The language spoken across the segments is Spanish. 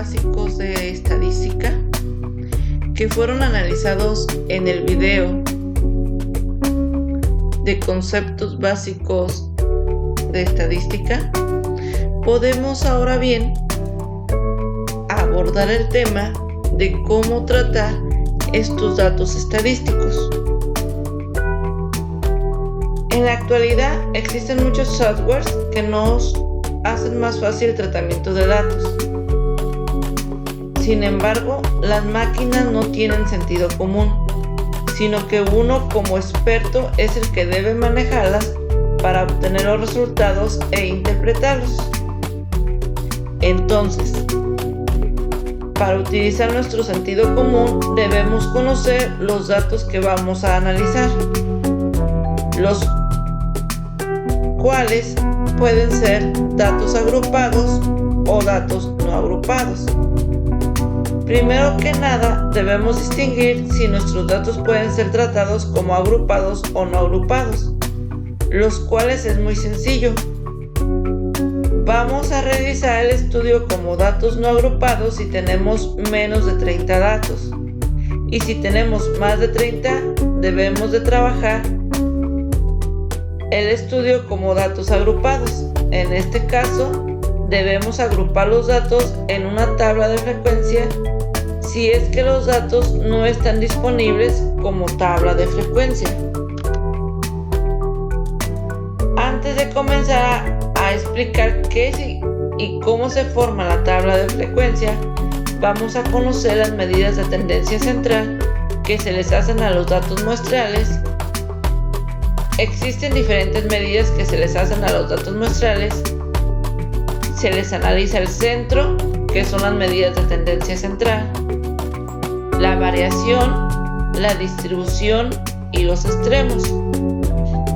básicos de estadística que fueron analizados en el video de conceptos básicos de estadística, podemos ahora bien abordar el tema de cómo tratar estos datos estadísticos. En la actualidad existen muchos softwares que nos hacen más fácil el tratamiento de datos. Sin embargo, las máquinas no tienen sentido común, sino que uno como experto es el que debe manejarlas para obtener los resultados e interpretarlos. Entonces, para utilizar nuestro sentido común debemos conocer los datos que vamos a analizar, los cuales pueden ser datos agrupados o datos no agrupados. Primero que nada, debemos distinguir si nuestros datos pueden ser tratados como agrupados o no agrupados, los cuales es muy sencillo. Vamos a realizar el estudio como datos no agrupados si tenemos menos de 30 datos, y si tenemos más de 30, debemos de trabajar el estudio como datos agrupados. En este caso, debemos agrupar los datos en una tabla de frecuencia si es que los datos no están disponibles como tabla de frecuencia. Antes de comenzar a explicar qué es y cómo se forma la tabla de frecuencia, vamos a conocer las medidas de tendencia central que se les hacen a los datos muestrales. Existen diferentes medidas que se les hacen a los datos muestrales. Se les analiza el centro, que son las medidas de tendencia central, la variación, la distribución y los extremos.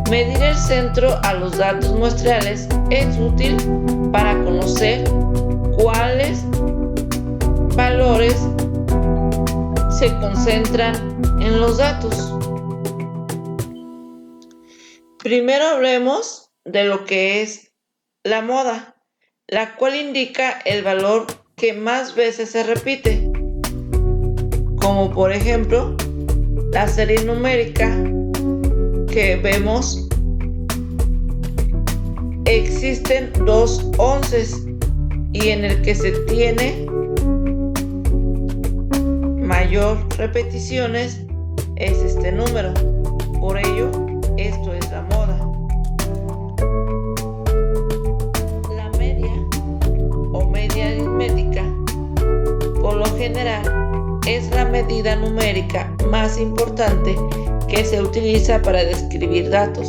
Medir el centro a los datos muestrales es útil para conocer cuáles valores se concentran en los datos. Primero hablemos de lo que es la moda, la cual indica el valor que más veces se repite, como por ejemplo la serie numérica que vemos. Existen 2 onces y en el que se tiene mayor repeticiones es este número, por ello esto es la moda. La media o media aritmética, por lo general, es la medida numérica más importante que se utiliza para describir datos.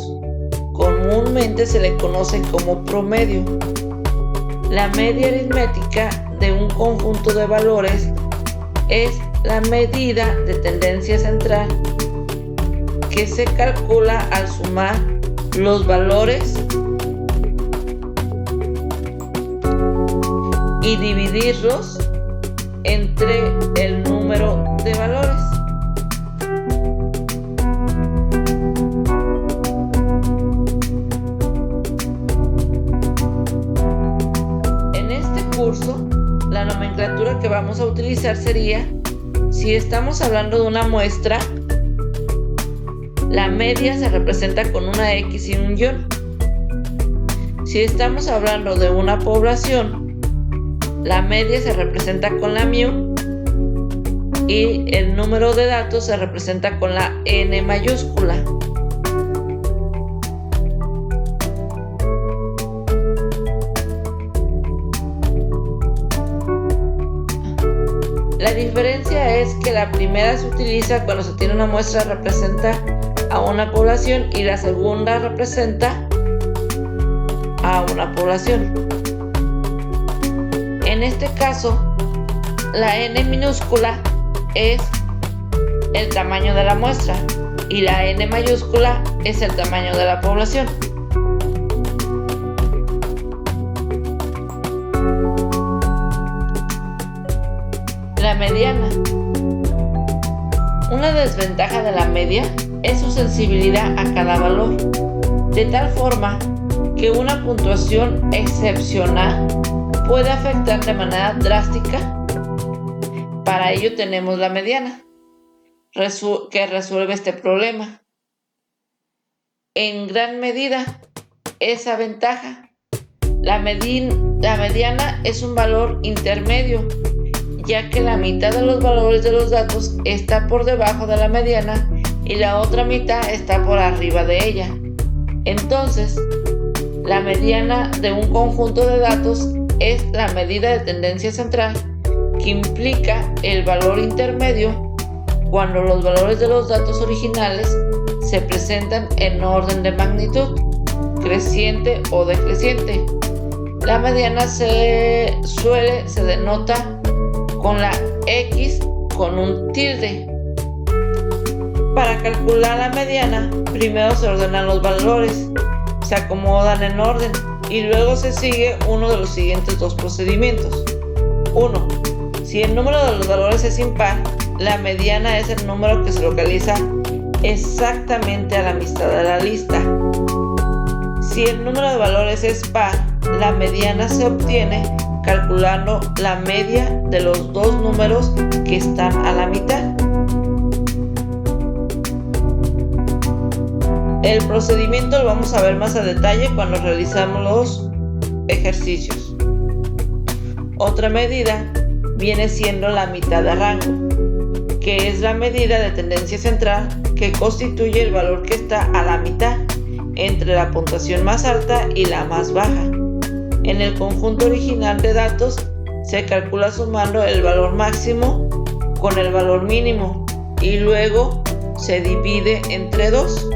Comúnmente se le conoce como promedio. La media aritmética de un conjunto de valores es la medida de tendencia central que se calcula al sumar los valores y dividirlos entre el número de valores. En este curso, la nomenclatura que vamos a utilizar sería: si estamos hablando de una muestra, la media se representa con una X y un guión. Si estamos hablando de una población, la media se representa con la mu y el número de datos se representa con la N mayúscula. La diferencia es que la primera se utiliza cuando se tiene una muestra que representa a una población y la segunda representa a una población. En este caso, la N minúscula es el tamaño de la muestra y la N mayúscula es el tamaño de la población. La mediana. Una desventaja de la media es su sensibilidad a cada valor, de tal forma que una puntuación excepcional puede afectar de manera drástica Para ello tenemos la mediana, que resuelve este problema. En gran medida, esa ventaja. La mediana es un valor intermedio, ya que la mitad de los valores de los datos está por debajo de la mediana y la otra mitad está por arriba de ella. Entonces, la mediana de un conjunto de datos es la medida de tendencia central, que implica el valor intermedio cuando los valores de los datos originales se presentan en orden de magnitud, creciente o decreciente. La mediana se denota con la X con un tilde. Para calcular la mediana, primero se ordenan los valores, se acomodan en orden y luego se sigue uno de los siguientes dos procedimientos. 1. Si el número de los valores es impar, la mediana es el número que se localiza exactamente a la mitad de la lista. Si el número de valores es par, la mediana se obtiene calculando la media de los dos números que están a la mitad. El procedimiento lo vamos a ver más a detalle cuando realizamos los ejercicios. Otra medida viene siendo la mitad de rango, que es la medida de tendencia central que constituye el valor que está a la mitad entre la puntuación más alta y la más baja. En el conjunto original de datos se calcula sumando el valor máximo con el valor mínimo y luego se divide entre 2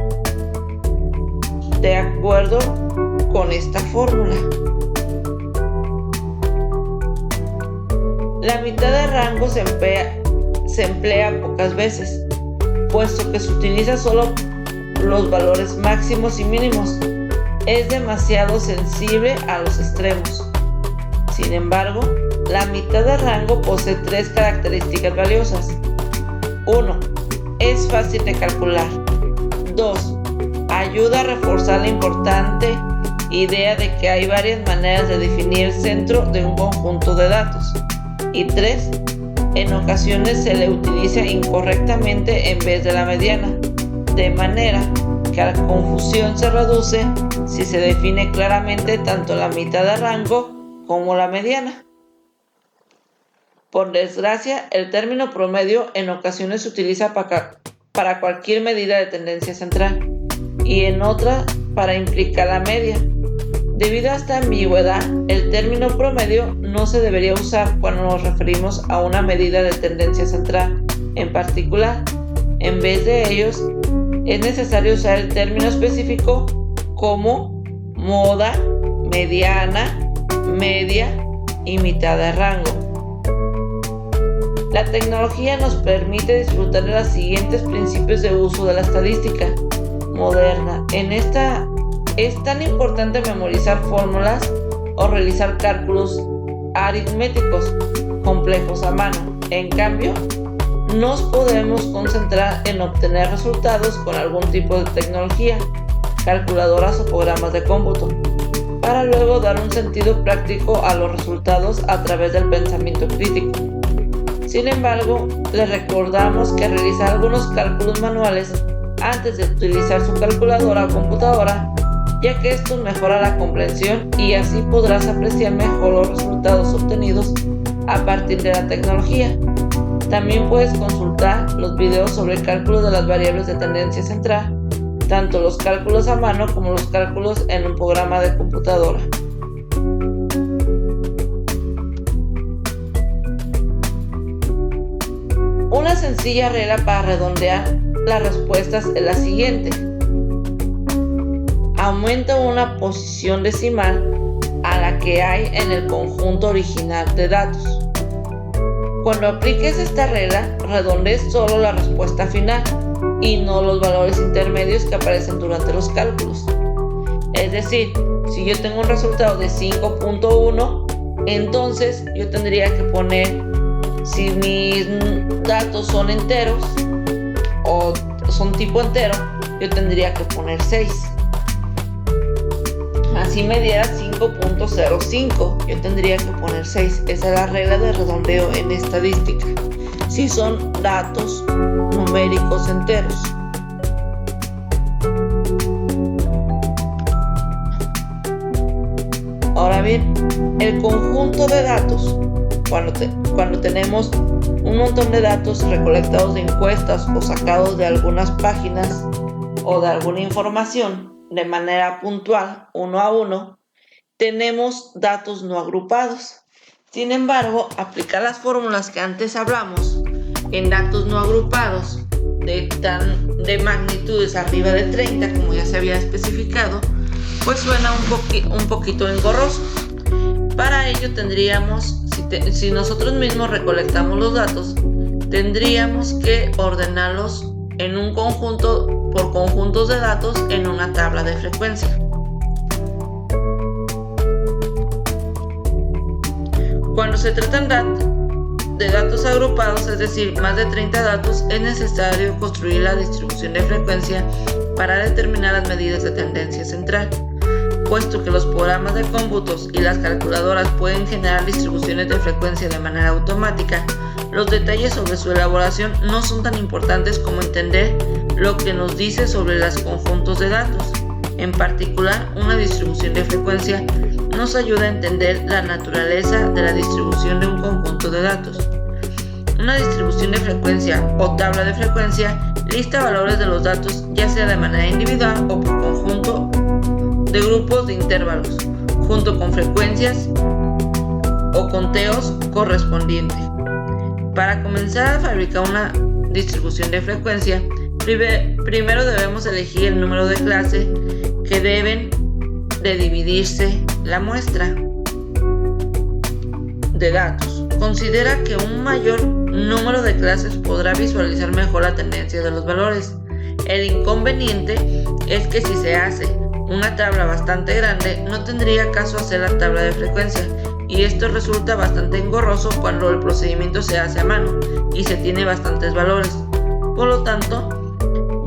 de acuerdo con esta fórmula. La mitad de rango se emplea pocas veces, puesto que se utiliza solo los valores máximos y mínimos. Es demasiado sensible a los extremos. Sin embargo, la mitad de rango posee 3 características valiosas. 1. Es fácil de calcular. 2. Ayuda a reforzar la importante idea de que hay varias maneras de definir el centro de un conjunto de datos. Y 3. En ocasiones se le utiliza incorrectamente en vez de la mediana, de manera que la confusión se reduce si se define claramente tanto la mitad de rango como la mediana. Por desgracia, el término promedio en ocasiones se utiliza para cualquier medida de tendencia central y en otras para implicar la media. Debido a esta ambigüedad, el término promedio no se debería usar cuando nos referimos a una medida de tendencia central en particular. En vez de ellos, es necesario usar el término específico como moda, mediana, media y mitad de rango. La tecnología nos permite disfrutar de los siguientes principios de uso de la estadística moderna. En esta es tan importante memorizar fórmulas o realizar cálculos aritméticos complejos a mano. En cambio, nos podemos concentrar en obtener resultados con algún tipo de tecnología, calculadoras o programas de cómputo, para luego dar un sentido práctico a los resultados a través del pensamiento crítico. Sin embargo, les recordamos que realizar algunos cálculos manuales antes de utilizar su calculadora o computadora, ya que esto mejora la comprensión y así podrás apreciar mejor los resultados obtenidos a partir de la tecnología. También puedes consultar los videos sobre el cálculo de las variables de tendencia central, tanto los cálculos a mano como los cálculos en un programa de computadora. Una sencilla regla para redondear las respuestas es la siguiente. Aumenta una posición decimal a la que hay en el conjunto original de datos. Cuando apliques esta regla, redondees solo la respuesta final y no los valores intermedios que aparecen durante los cálculos. Es decir, si yo tengo un resultado de 5.1, entonces yo tendría que poner, si mis datos son enteros o son tipo entero, yo tendría que poner 6. así me diera 5.05. Yo tendría que poner 6. Esa es la regla de redondeo en estadística, si son datos numéricos enteros. Ahora bien, el conjunto de datos, cuando tenemos un montón de datos recolectados de encuestas o sacados de algunas páginas o de alguna información de manera puntual, uno a uno, tenemos datos no agrupados. Sin embargo, aplicar las fórmulas que antes hablamos en datos no agrupados de magnitudes arriba de 30, como ya se había especificado, pues suena un poquito engorroso. Para ello tendríamos, si nosotros mismos recolectamos los datos, tendríamos que ordenarlos en un conjunto, por conjuntos de datos en una tabla de frecuencia. Cuando se tratan de datos agrupados, es decir, más de 30 datos, es necesario construir la distribución de frecuencia para determinar las medidas de tendencia central. Puesto que los programas de cómputos y las calculadoras pueden generar distribuciones de frecuencia de manera automática, los detalles sobre su elaboración no son tan importantes como entender lo que nos dice sobre los conjuntos de datos. En particular, una distribución de frecuencia nos ayuda a entender la naturaleza de la distribución de un conjunto de datos. Una distribución de frecuencia o tabla de frecuencia lista valores de los datos, ya sea de manera individual o por conjunto de grupos de intervalos, junto con frecuencias o conteos correspondientes. Para comenzar a fabricar una distribución de frecuencia, primero debemos elegir el número de clase que deben de dividirse la muestra de datos. Considera que un mayor número de clases podrá visualizar mejor la tendencia de los valores. El inconveniente es que si se hace una tabla bastante grande, no tendría caso hacer la tabla de frecuencia, y esto resulta bastante engorroso cuando el procedimiento se hace a mano y se tiene bastantes valores. Por lo tanto,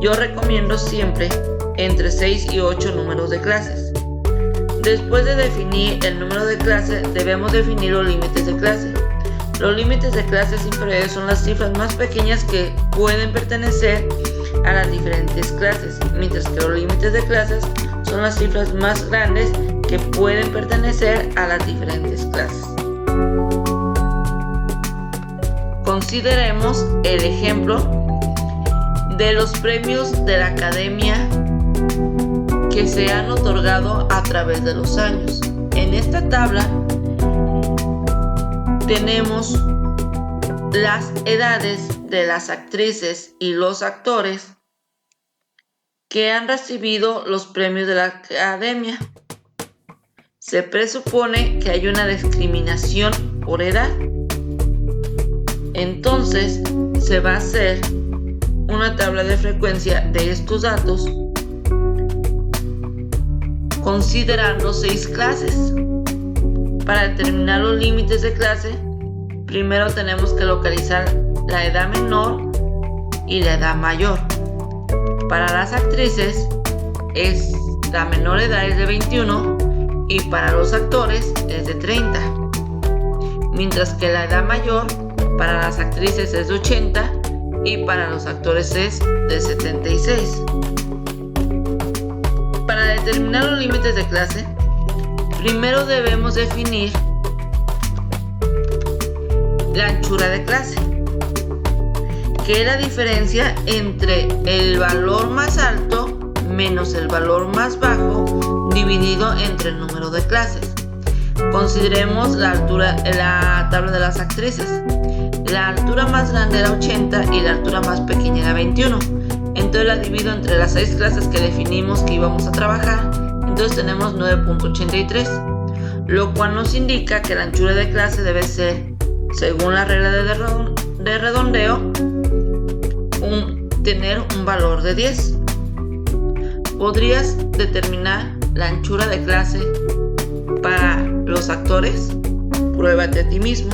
yo recomiendo siempre entre 6 y 8 números de clases. Después de definir el número de clase, debemos definir los límites de clase. Los límites de clases inferiores son las cifras más pequeñas que pueden pertenecer a las diferentes clases, mientras que los límites de clases son las cifras más grandes que pueden pertenecer a las diferentes clases. Consideremos el ejemplo de los premios de la academia que se han otorgado a través de los años. En esta tabla tenemos las edades de las actrices y los actores que han recibido los premios de la academia. Se presupone que hay una discriminación por edad. Entonces se va a hacer una tabla de frecuencia de estos datos considerando 6 clases. Para determinar los límites de clase, primero tenemos que localizar la edad menor y la edad mayor. Para las actrices, la menor edad es de 21 y para los actores es de 30. Mientras que la edad mayor para las actrices es de 80 y para los actores es de 76. Para determinar los límites de clase, primero debemos definir la anchura de clase, que es la diferencia entre el valor más alto menos el valor más bajo dividido entre el número de clases. Consideremos la tabla de las actrices. La altura más grande era 80 y la altura más pequeña era 21. Entonces la divido entre las 6 clases que definimos que íbamos a trabajar. Entonces tenemos 9.83, lo cual nos indica que la anchura de clase debe ser, según la regla de redondeo, tener un valor de 10. ¿Podrías determinar la anchura de clase para los actores? Pruébate a ti mismo.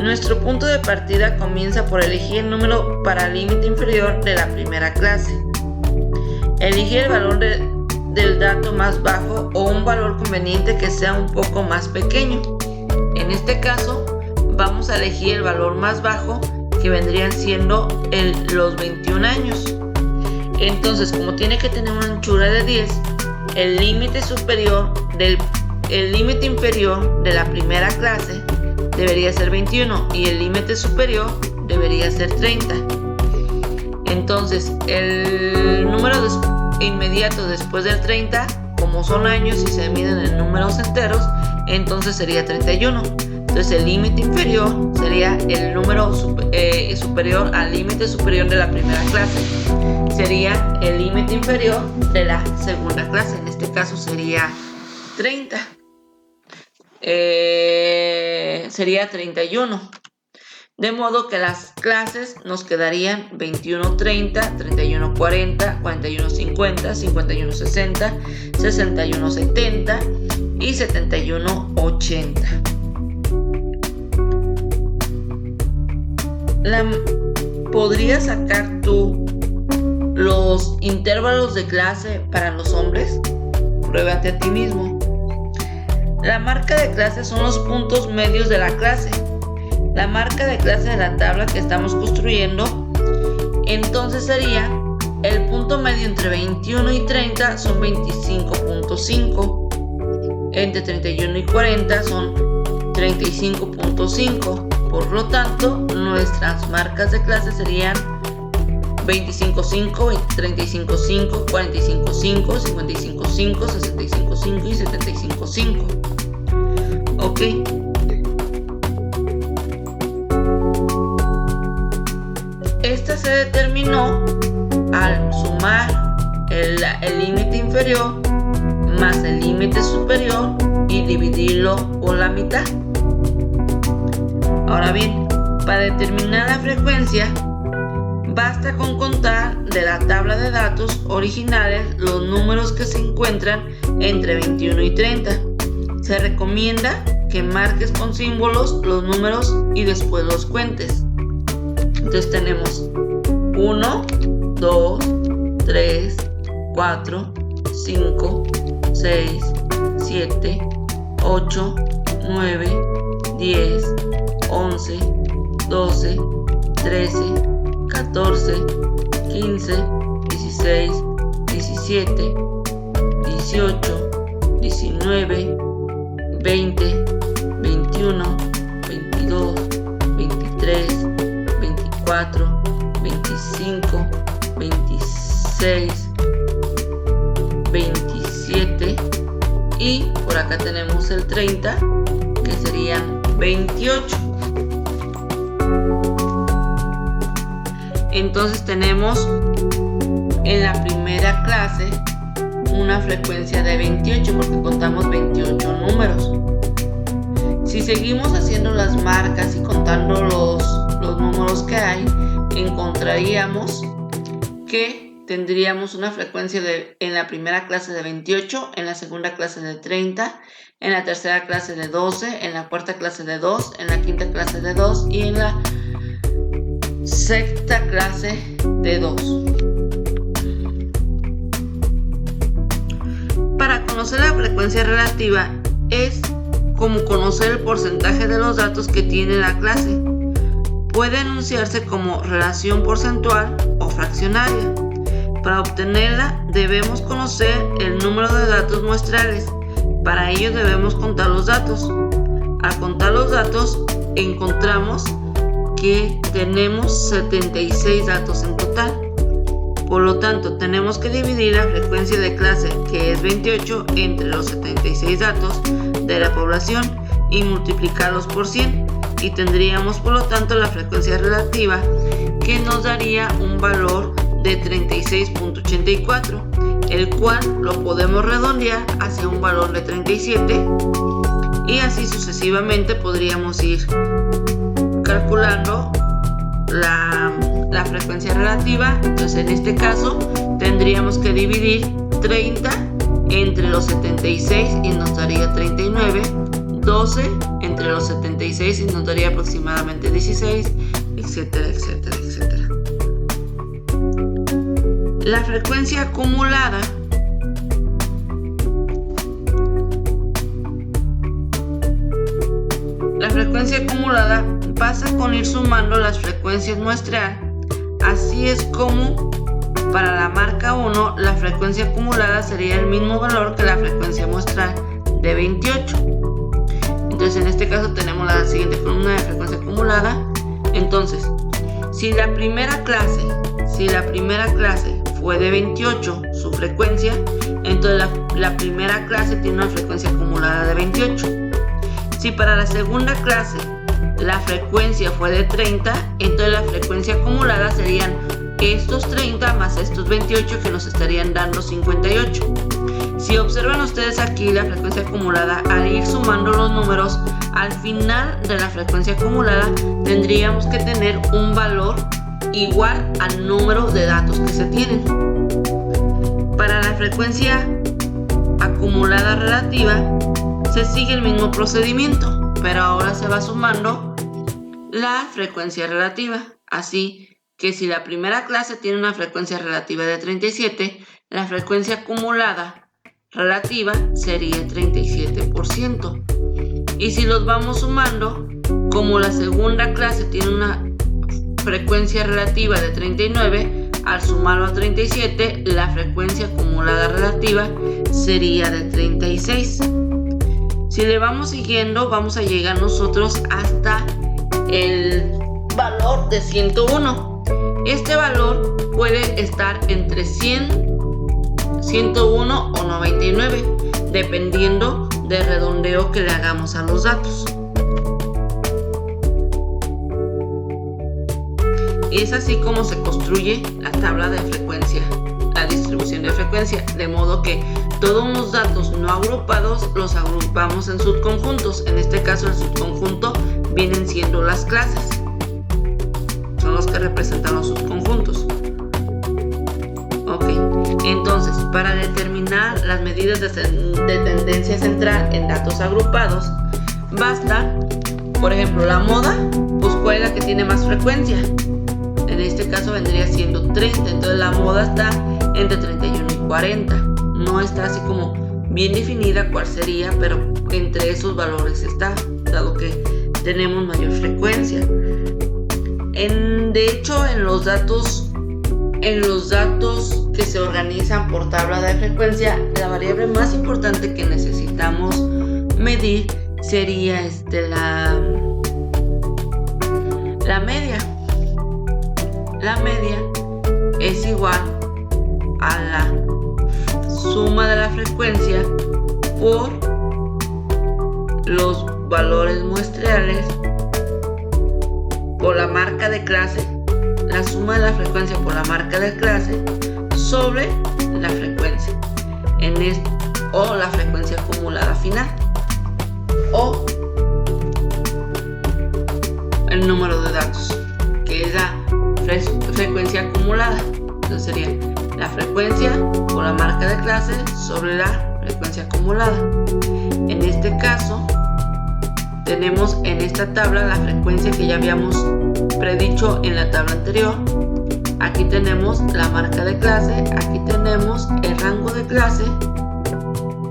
Nuestro punto de partida comienza por elegir el número para el límite inferior de la primera clase. Elige el valor del dato más bajo o un valor conveniente que sea un poco más pequeño. En este caso, vamos a elegir el valor más bajo, que vendrían siendo los 21 años. Entonces, como tiene que tener una anchura de 10, el límite inferior de la primera clase debería ser 21 y el límite superior debería ser 30. Entonces, el número inmediato después del 30, como son años y se miden en números enteros, entonces sería 31. Entonces el límite inferior sería el número superior al límite superior de la primera clase. Sería el límite inferior de la segunda clase. En este caso sería 30. Sería 31. De modo que las clases nos quedarían 21-30, 31-40, 41-50, 51-60, 61-70 y 71-80. ¿Podrías sacar tú los intervalos de clase para los hombres? Pruébate a ti mismo. La marca de clase son los puntos medios de la clase. La marca de clase de la tabla que estamos construyendo, entonces sería el punto medio entre 21 y 30 son 25.5, entre 31 y 40 son 35.5. Por lo tanto, nuestras marcas de clase serían 25.5, 35.5, 45.5, 55.5, 65.5 y 75.5. Ok. Esta se determinó al sumar el límite inferior más el límite superior y dividirlo por la mitad. Ahora bien, para determinar la frecuencia, basta con contar de la tabla de datos originales los números que se encuentran entre 21 y 30. Se recomienda que marques con símbolos los números y después los cuentes. Entonces tenemos 1, 2, 3, 4, 5, 6, 7, 8, 9, 10, 11, 12, 13, 14, 15, 16, 17, 18, 19, 20, 21, 22, 23, 24, 25, 26, 27 y por acá tenemos el 30, que serían 28. Entonces tenemos en la primera clase una frecuencia de 28 porque contamos 28 números. Si seguimos haciendo las marcas y contando los números que hay, encontraríamos que tendríamos una frecuencia en la primera clase de 28, en la segunda clase de 30, en la tercera clase de 12, en la cuarta clase de 2, en la quinta clase de 2 y en la sexta clase de 2. Para conocer la frecuencia relativa es como conocer el porcentaje de los datos que tiene la clase. Puede enunciarse como relación porcentual o fraccionaria. Para obtenerla debemos conocer el número de datos muestrales. Para ello debemos contar los datos. Al contar los datos encontramos que tenemos 76 datos en total. Por lo tanto, tenemos que dividir la frecuencia de clase, que es 28, entre los 76 datos de la población y multiplicarlos por 100. Y tendríamos, por lo tanto, la frecuencia relativa, que nos daría un valor de 36.84, el cual lo podemos redondear hacia un valor de 37 y así sucesivamente podríamos ir calculando la frecuencia relativa. Entonces en este caso tendríamos que dividir 30 entre los 76 y nos daría 39, 12 entre los 76 y nos daría aproximadamente 16, etcétera, etcétera, etcétera. La frecuencia acumulada pasa con ir sumando las frecuencias muestral. Así es como para la marca 1 la frecuencia acumulada sería el mismo valor que la frecuencia muestral de 28. Entonces en este caso tenemos la siguiente columna de frecuencia acumulada. Entonces, si la primera clase fue de 28 su frecuencia, entonces la primera clase tiene una frecuencia acumulada de 28. Si para la segunda clase la frecuencia fue de 30, entonces la frecuencia acumulada serían estos 30 más estos 28 que nos estarían dando 58. Si observan ustedes aquí la frecuencia acumulada, al ir sumando los números, al final de la frecuencia acumulada tendríamos que tener un valor igual al número de datos que se tienen. Para la frecuencia acumulada relativa se sigue el mismo procedimiento, pero ahora se va sumando la frecuencia relativa. Así que si la primera clase tiene una frecuencia relativa de 37, la frecuencia acumulada relativa sería 37%. Y si los vamos sumando, como la segunda clase tiene una frecuencia relativa de 39, al sumarlo a 37, la frecuencia acumulada relativa sería de 36. Si le vamos siguiendo, vamos a llegar nosotros hasta el valor de 101. Este valor puede estar entre 100, 101 o 99, dependiendo del redondeo que le hagamos a los datos. Y es así como se construye la tabla de frecuencia, la distribución de frecuencia, de modo que todos los datos no agrupados los agrupamos en subconjuntos. En este caso el subconjunto vienen siendo las clases, son los que representan los subconjuntos. Ok, entonces para determinar las medidas de tendencia central en datos agrupados, basta, por ejemplo, la moda, pues cuál es la que tiene más frecuencia. En este caso vendría siendo 30, entonces la moda está entre 31 y 40. No está así como bien definida cuál sería, pero entre esos valores está, dado que tenemos mayor frecuencia. De hecho, en los datos que se organizan por tabla de frecuencia, la variable más importante que necesitamos medir sería la media. La media es igual a la suma de la frecuencia por los valores muestrales por la marca de clase, la suma de la frecuencia por la marca de clase sobre la frecuencia o la frecuencia acumulada final, o el número de datos, que es la frecuencia acumulada. Entonces sería la frecuencia por la marca de clase sobre la frecuencia acumulada. En este caso tenemos en esta tabla la frecuencia que ya habíamos predicho en la tabla anterior. Aquí tenemos la marca de clase, aquí tenemos el rango de clase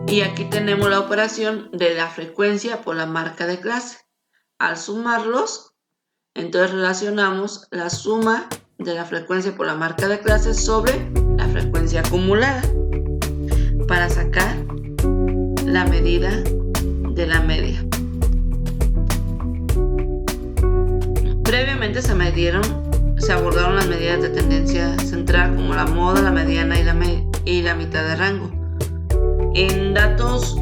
y aquí tenemos la operación de la frecuencia por la marca de clase. Al sumarlos, entonces relacionamos la suma de la frecuencia por la marca de clase sobre la frecuencia acumulada para sacar la medida de la media. Previamente se abordaron las medidas de tendencia central como la moda, la mediana y la mitad de rango. En datos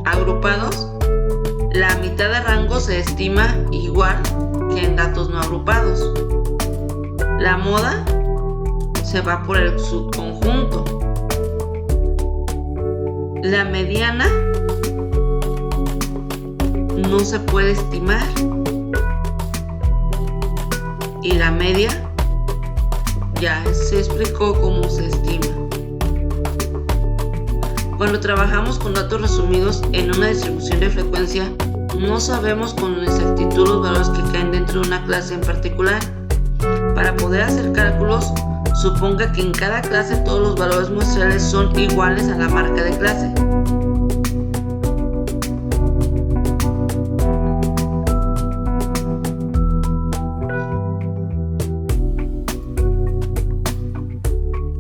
agrupados, la mitad de rango se estima igual que en datos no agrupados. La moda se va por el subconjunto. La mediana no se puede estimar. Y la media ya se explicó cómo se estima. Cuando trabajamos con datos resumidos en una distribución de frecuencia, no sabemos con exactitud los valores que caen dentro de una clase en particular. Para poder hacer cálculos, suponga que en cada clase todos los valores muestrales son iguales a la marca de clase.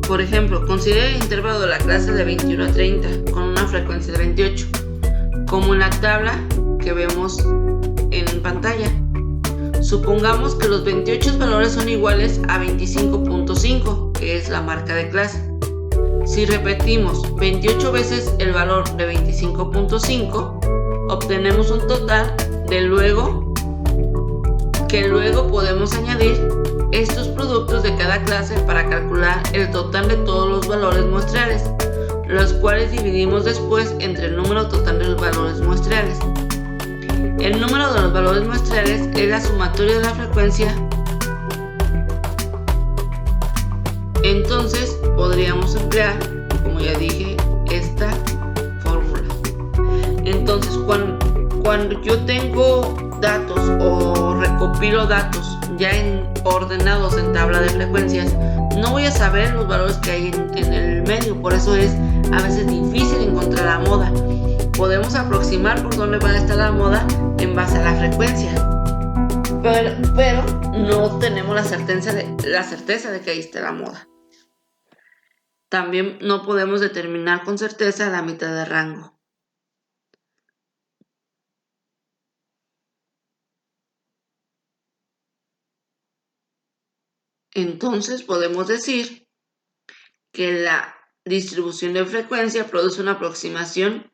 Por ejemplo, considere el intervalo de la clase de 21 a 30 con una frecuencia de 28, como en la tabla que vemos en pantalla. Supongamos que los 28 valores son iguales a 25.5, que es la marca de clase. Si repetimos 28 veces el valor de 25.5, obtenemos un total que luego podemos añadir estos productos de cada clase para calcular el total de todos los valores muestrales, los cuales dividimos después entre el número total de los valores muestrales. El número de los valores muestrales es la sumatoria de la frecuencia. Entonces podríamos emplear, como ya dije, esta fórmula. Entonces cuando yo tengo datos o recopilo datos ya ordenados en tabla de frecuencias, no voy a saber los valores que hay en el medio. Por eso es a veces difícil encontrar la moda. Podemos aproximar por dónde va a estar la moda en base a la frecuencia, pero no tenemos la certeza de que ahí está la moda. También no podemos determinar con certeza la mitad de rango. Entonces podemos decir que la distribución de frecuencia produce una aproximación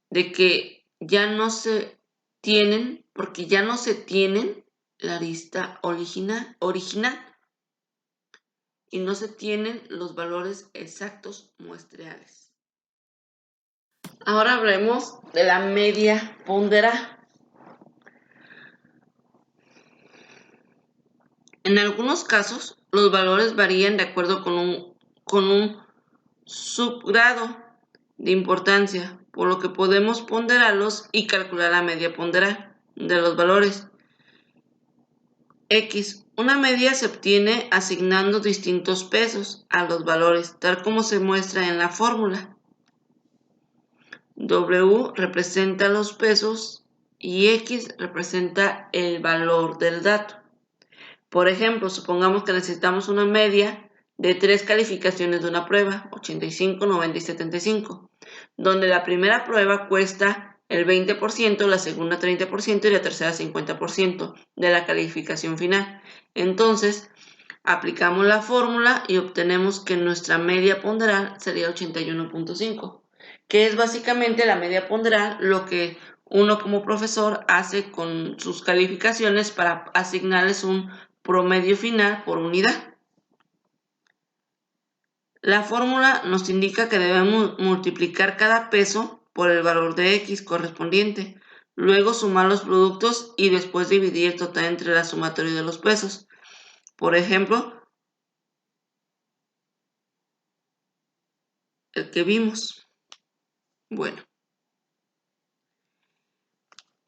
de que ya no se tienen, porque ya no se tienen la arista original y no se tienen los valores exactos muestrales. Ahora hablemos de la media ponderada. En algunos casos, los valores varían de acuerdo con un subgrado de importancia, por lo que podemos ponderarlos y calcular la media ponderada de los valores. X. Una media se obtiene asignando distintos pesos a los valores, tal como se muestra en la fórmula. W representa los pesos y X representa el valor del dato. Por ejemplo, supongamos que necesitamos una media de 3 calificaciones de una prueba, 85, 90 y 75, donde la primera prueba cuesta el 20%, la segunda 30% y la tercera 50% de la calificación final. Entonces, aplicamos la fórmula y obtenemos que nuestra media ponderal sería 81.5, que es básicamente la media ponderal, lo que uno como profesor hace con sus calificaciones para asignarles un promedio final por unidad. La fórmula nos indica que debemos multiplicar cada peso por el valor de X correspondiente, luego sumar los productos y después dividir el total entre la sumatoria de los pesos. Por ejemplo, el que vimos. Bueno,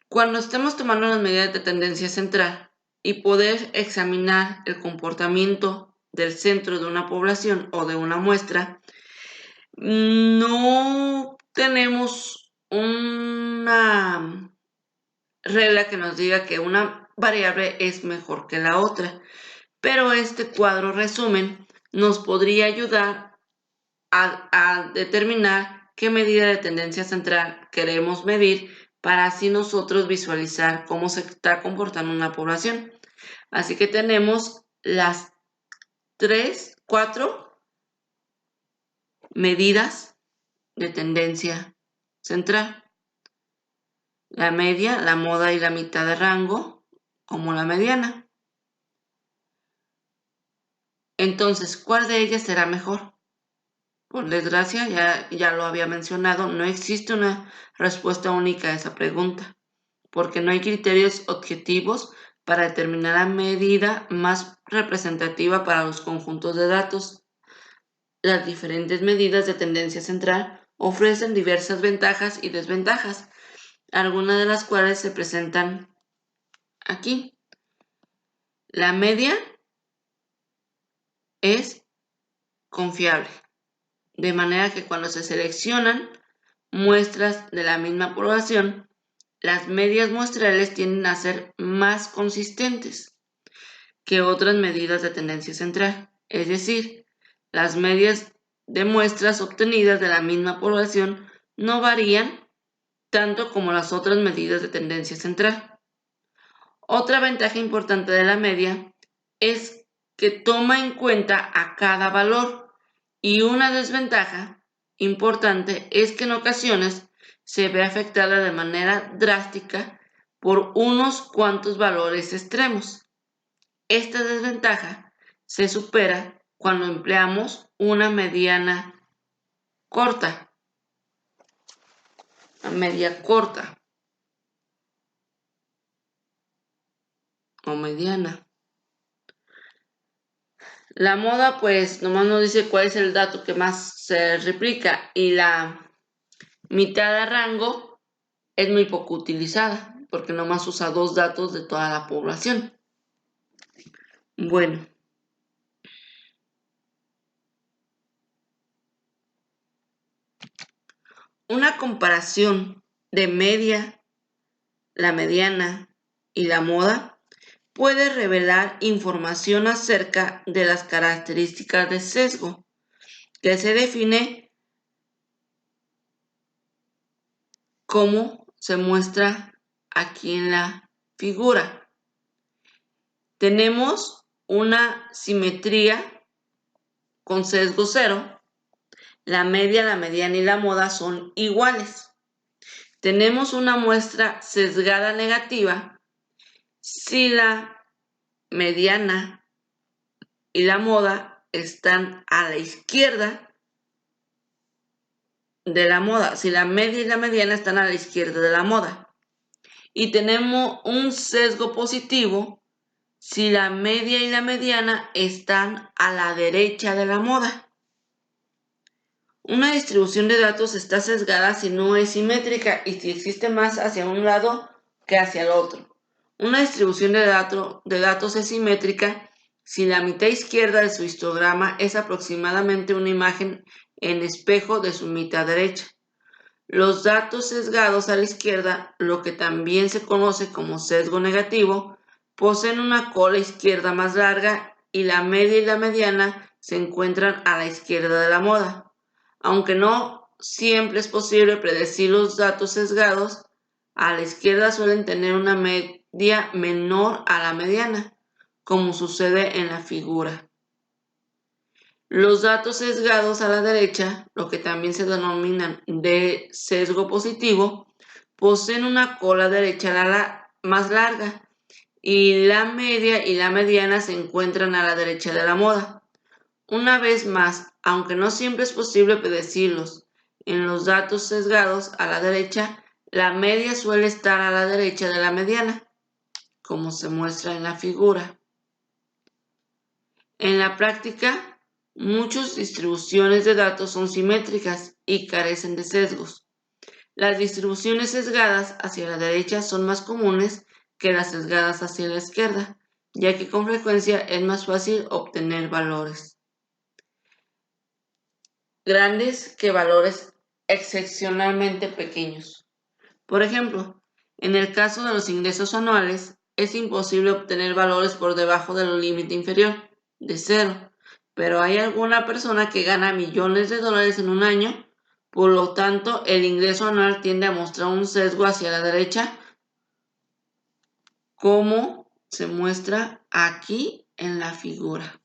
cuando estemos tomando las medidas de tendencia central y poder examinar el comportamiento del centro de una población o de una muestra, no tenemos una regla que nos diga que una variable es mejor que la otra, pero este cuadro resumen nos podría ayudar a determinar qué medida de tendencia central queremos medir para así nosotros visualizar cómo se está comportando una población. Así que tenemos las 4 medidas de tendencia central: la media, la moda y la mitad de rango, como la mediana. Entonces, ¿cuál de ellas será mejor? Por desgracia, ya lo había mencionado, no existe una respuesta única a esa pregunta, porque no hay criterios objetivos para determinar la medida más representativa para los conjuntos de datos. Las diferentes medidas de tendencia central ofrecen diversas ventajas y desventajas, algunas de las cuales se presentan aquí. La media es confiable, de manera que cuando se seleccionan muestras de la misma población, las medias muestrales tienden a ser más consistentes que otras medidas de tendencia central. Es decir, las medias de muestras obtenidas de la misma población no varían tanto como las otras medidas de tendencia central. Otra ventaja importante de la media es que toma en cuenta a cada valor, y una desventaja importante es que en ocasiones se ve afectada de manera drástica por unos cuantos valores extremos. Esta desventaja se supera cuando empleamos una mediana corta, una media corta o mediana. La moda pues nomás nos dice cuál es el dato que más se replica, y la mitad de rango es muy poco utilizada porque nomás usa 2 datos de toda la población. Bueno, una comparación de media, la mediana y la moda puede revelar información acerca de las características de sesgo, que se define como se muestra aquí en la figura. Tenemos una simetría con sesgo 0. La media, la mediana y la moda son iguales. Tenemos una muestra sesgada negativa si la mediana y la moda están a la izquierda de la moda, si la media y la mediana están a la izquierda de la moda. Y tenemos un sesgo positivo si la media y la mediana están a la derecha de la moda. Una distribución de datos está sesgada si no es simétrica y si existe más hacia un lado que hacia el otro. Una distribución de datos es simétrica si la mitad izquierda de su histograma es aproximadamente una imagen en espejo de su mitad derecha. Los datos sesgados a la izquierda, lo que también se conoce como sesgo negativo, poseen una cola izquierda más larga, y la media y la mediana se encuentran a la izquierda de la moda. Aunque no siempre es posible predecir los datos sesgados, a la izquierda suelen tener una media menor a la mediana, como sucede en la figura. Los datos sesgados a la derecha, lo que también se denominan de sesgo positivo, poseen una cola derecha más larga, y la media y la mediana se encuentran a la derecha de la moda. Una vez más, aunque no siempre es posible predecirlos, en los datos sesgados a la derecha, la media suele estar a la derecha de la mediana, como se muestra en la figura. En la práctica, muchas distribuciones de datos son simétricas y carecen de sesgos. Las distribuciones sesgadas hacia la derecha son más comunes que las sesgadas hacia la izquierda, ya que con frecuencia es más fácil obtener valores grandes que valores excepcionalmente pequeños. Por ejemplo, en el caso de los ingresos anuales, es imposible obtener valores por debajo del límite inferior de 0, pero hay alguna persona que gana millones de dólares en un año, por lo tanto, el ingreso anual tiende a mostrar un sesgo hacia la derecha, como se muestra aquí en la figura.